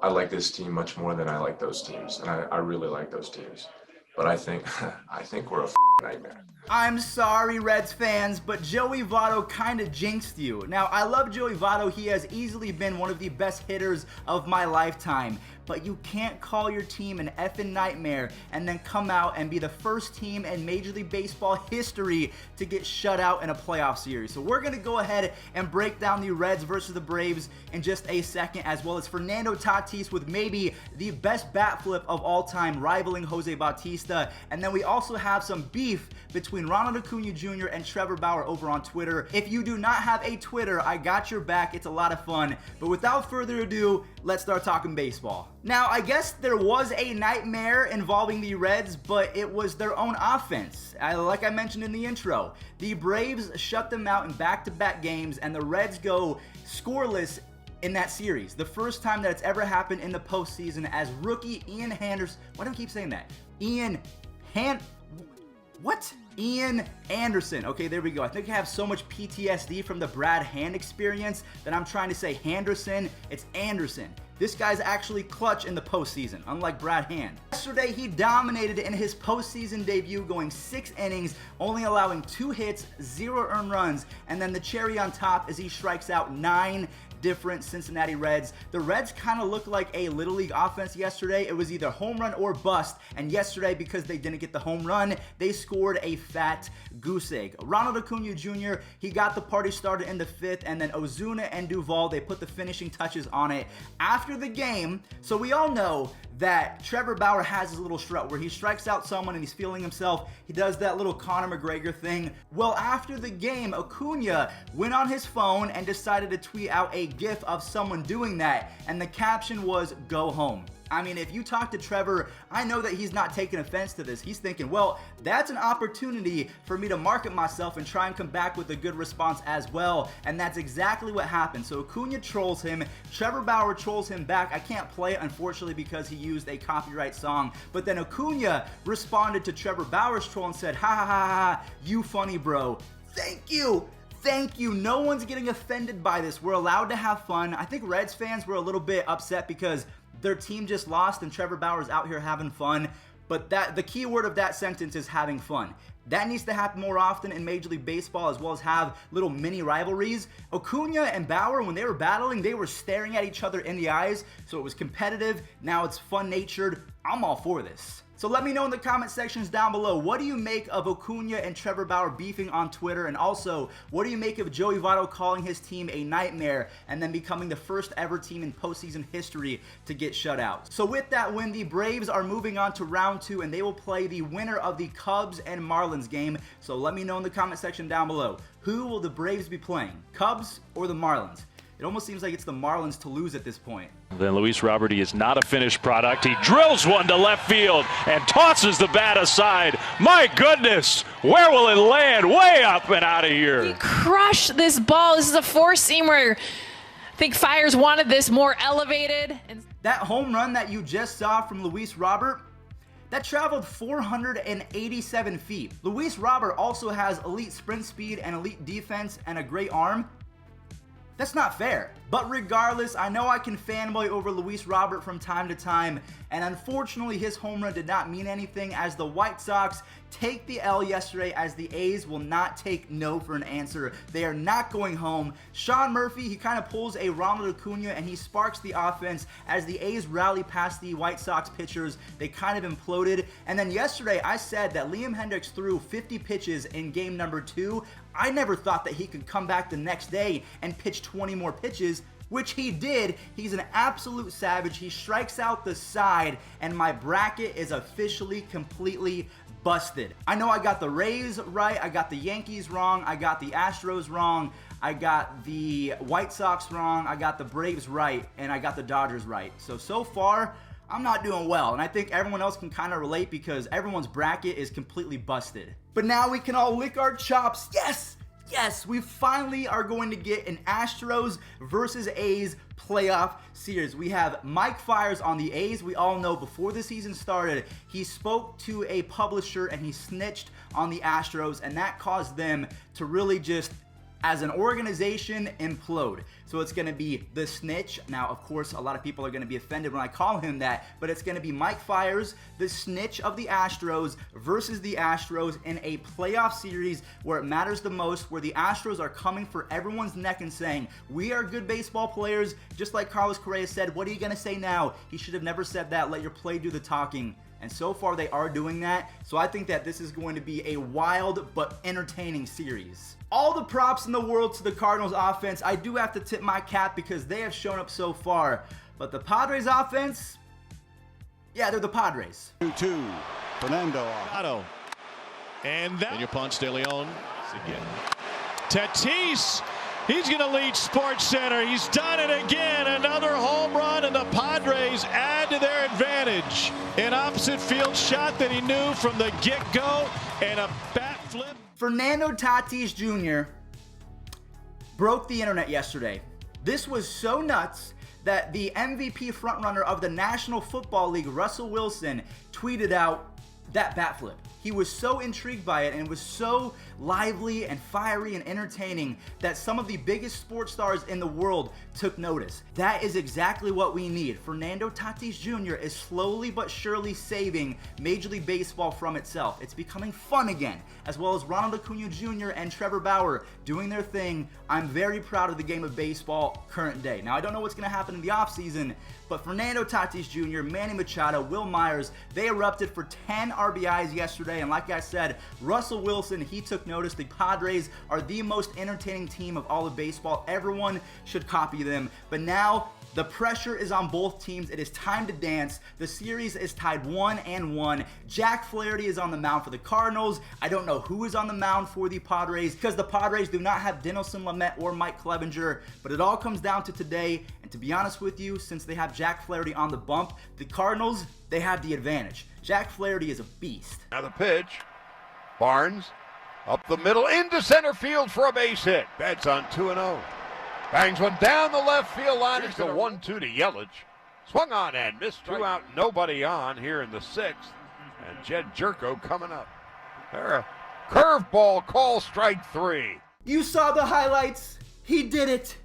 I like this team much more than I like those teams, and I really like those teams. But I think I think we're a nightmare. I'm sorry, Reds fans, but Joey Votto kind of jinxed you. Now, I love Joey Votto. He has easily been one of the best hitters of my lifetime. But you can't call your team an effing nightmare and then come out and be the first team in Major League Baseball history to get shut out in a playoff series. So we're going to go ahead and break down the Reds versus the Braves in just a second, as well as Fernando Tatis with maybe the best bat flip of all time, rivaling Jose Bautista. And then we also have some beef between Ronald Acuna Jr. and Trevor Bauer over on Twitter. If you do not have a Twitter, I got your back. It's a lot of fun. But without further ado, let's start talking baseball. Now, I guess there was a nightmare involving the Reds, but it was their own offense. Like I mentioned in the intro, the Braves shut them out in back-to-back games, and the Reds go scoreless in that series. The first time that it's ever happened in the postseason, as rookie Ian Anderson. Why do I keep saying that? Ian Anderson. Okay, there we go. I think I have so much PTSD from the Brad Hand experience that I'm trying to say Henderson. It's Anderson. This guy's actually clutch in the postseason, unlike Brad Hand. Yesterday, he dominated in his postseason debut, going 6 innings, only allowing 2 hits, 0 earned runs, and then the cherry on top is he strikes out 9 different Cincinnati Reds. The Reds kind of looked like a Little League offense yesterday. It was either home run or bust, and yesterday, because they didn't get the home run, they scored a fat goose egg. Ronald Acuna Jr., he got the party started in the 5th, and then Ozuna and Duvall, they put the finishing touches on it. After the game, so we all know that Trevor Bauer has his little strut where he strikes out someone and he's feeling himself. He does that little Conor McGregor thing. Well, after the game, Acuna went on his phone and decided to tweet out a GIF of someone doing that, and the caption was, "Go home." I mean, if you talk to Trevor, I know that he's not taking offense to this. He's thinking, well, that's an opportunity for me to market myself and try and come back with a good response as well. And that's exactly what happened. So Acuna trolls him. Trevor Bauer trolls him back. I can't play it, unfortunately, because he used a copyright song. But then Acuna responded to Trevor Bauer's troll and said, "Ha ha ha ha, you funny bro." Thank you. Thank you. No one's getting offended by this. We're allowed to have fun. I think Reds fans were a little bit upset because their team just lost and Trevor Bauer's out here having fun. But the key word of that sentence is having fun. That needs to happen more often in Major League Baseball, as well as have little mini rivalries. Acuna and Bauer, when they were battling, they were staring at each other in the eyes, so it was competitive. Now it's fun-natured. I'm all for this. So let me know in the comment sections down below, what do you make of Acuna and Trevor Bauer beefing on Twitter? And also, what do you make of Joey Votto calling his team a nightmare and then becoming the first ever team in postseason history to get shut out? So with that win, the Braves are moving on to round 2, and they will play the winner of the Cubs and Marlins game. So let me know in the comment section down below, who will the Braves be playing, Cubs or the Marlins? It almost seems like it's the Marlins to lose at this point. Then Luis Robert, he is not a finished product. He drills one to left field and tosses the bat aside. My goodness, where will it land? Way up and out of here. He crushed this ball. This is a 4-seamer. I think Fiers wanted this more elevated. That home run that you just saw from Luis Robert, that traveled 487 feet. Luis Robert also has elite sprint speed and elite defense and a great arm. That's not fair. But regardless, I know I can fanboy over Luis Robert from time to time, and unfortunately his home run did not mean anything as the White Sox take the L yesterday, as the A's will not take no for an answer. They are not going home. Sean Murphy, he kind of pulls a Ronald Acuna and he sparks the offense as the A's rally past the White Sox pitchers. They kind of imploded. And then yesterday I said that Liam Hendricks threw 50 pitches in game number 2. I never thought that he could come back the next day and pitch 20 more pitches, which he did. He's an absolute savage. He strikes out the side, and my bracket is officially completely busted. I know I got the Rays right, I got the Yankees wrong, I got the Astros wrong, I got the White Sox wrong, I got the Braves right, and I got the Dodgers right. So far, I'm not doing well, and I think everyone else can kind of relate because everyone's bracket is completely busted. But now we can all lick our chops. Yes! Yes, we finally are going to get an Astros versus A's playoff series. We have Mike Fiers on the A's. We all know before the season started, he spoke to a publisher and he snitched on the Astros, and that caused them to really just, as an organization, implode. So it's going to be the Snitch. Now, of course, a lot of people are going to be offended when I call him that, but it's going to be Mike Fiers, the Snitch of the Astros, versus the Astros in a playoff series where it matters the most, where the Astros are coming for everyone's neck and saying, we are good baseball players, just like Carlos Correa said. What are you going to say now? He should have never said that. Let your play do the talking. And so far, they are doing that. So I think that this is going to be a wild but entertaining series. All the props in the world to the Cardinals offense. I do have to tip my cap because they have shown up so far. But the Padres offense, yeah, they're the Padres. 2-2, Fernando. And your punch, De Leon. Again. Tatis, he's going to lead Sports Center. He's done it again. Another home run, and the Padres add to their advantage. An opposite field shot that he knew from the get-go, and a bat flip. Fernando Tatis Jr. broke the internet yesterday. This was so nuts that the MVP frontrunner of the National Football League, Russell Wilson, tweeted out that bat flip. He was so intrigued by it, and it was so lively and fiery and entertaining that some of the biggest sports stars in the world took notice. That is exactly what we need. Fernando Tatis Jr. is slowly but surely saving Major League Baseball from itself. It's becoming fun again, as well as Ronald Acuna Jr. and Trevor Bauer doing their thing. I'm very proud of the game of baseball current day. Now, I don't know what's going to happen in the offseason, but Fernando Tatis Jr., Manny Machado, Will Myers, they erupted for 10 RBIs yesterday. And like I said, Russell Wilson, he took notice. The Padres are the most entertaining team of all of baseball. Everyone should copy them. But now the pressure is on both teams. It is time to dance. The series is tied 1-1. Jack Flaherty is on the mound for the Cardinals. I don't know who is on the mound for the Padres because the Padres do not have Dinelson Lamet or Mike Clevenger. But it all comes down to today. And to be honest with you, since they have Jack Flaherty on the bump, the Cardinals, they have the advantage. Jack Flaherty is a beast. Now the pitch. Barnes up the middle into center field for a base hit. Betts on 2-0. Bangs one down the left field line. It's a 1-2 to Yelich. Swung on and missed. 2 out, nobody on here in the 6th. And Jed Jerko coming up. There, a curveball call, strike 3. You saw the highlights. He did it.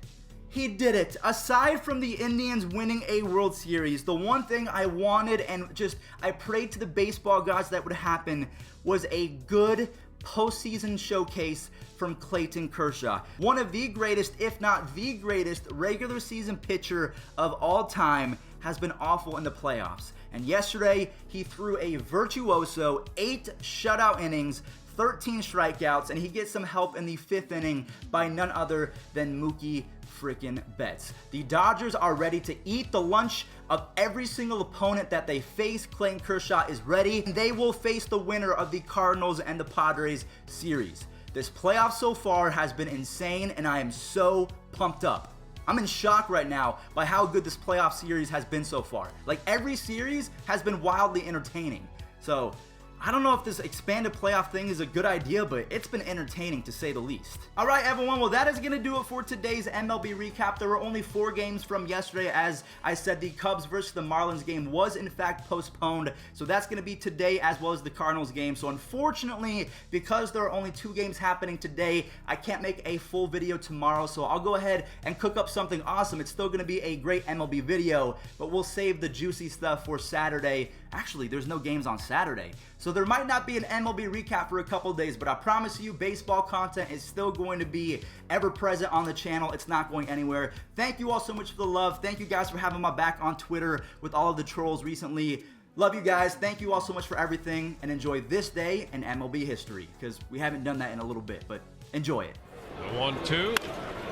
He did it. Aside from the Indians winning a World Series, the one thing I wanted and just I prayed to the baseball gods that would happen was a good postseason showcase from Clayton Kershaw. One of the greatest, if not the greatest, regular season pitcher of all time has been awful in the playoffs. And yesterday, he threw a virtuoso 8 shutout innings, 13 strikeouts, and he gets some help in the 5th inning by none other than Mookie freaking Betts. The Dodgers are ready to eat the lunch of every single opponent that they face. Clayton Kershaw is ready, and they will face the winner of the Cardinals and the Padres series. This playoff so far has been insane, and I am so pumped up. I'm in shock right now by how good this playoff series has been so far. Like, every series has been wildly entertaining. So I don't know if this expanded playoff thing is a good idea, but it's been entertaining to say the least. All right, everyone. Well, that is going to do it for today's MLB recap. There were only 4 games from yesterday. As I said, the Cubs versus the Marlins game was in fact postponed. So that's going to be today as well as the Cardinals game. So unfortunately, because there are only 2 games happening today, I can't make a full video tomorrow. So I'll go ahead and cook up something awesome. It's still going to be a great MLB video, but we'll save the juicy stuff for Saturday. Actually, there's no games on Saturday. So there might not be an MLB recap for a couple days, but I promise you baseball content is still going to be ever present on the channel. It's not going anywhere. Thank you all so much for the love. Thank you guys for having my back on Twitter with all of the trolls recently. Love you guys. Thank you all so much for everything, and enjoy this day in MLB history, because we haven't done that in a little bit, but enjoy it. The 1-2,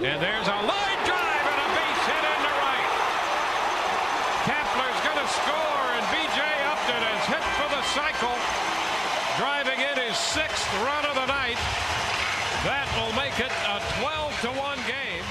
and there's a line drive and a base hit into right. Kepler's going to score, and B.J. Upton has hit for the cycle, driving in his 6th run of the night. That will make it a 12-1 game.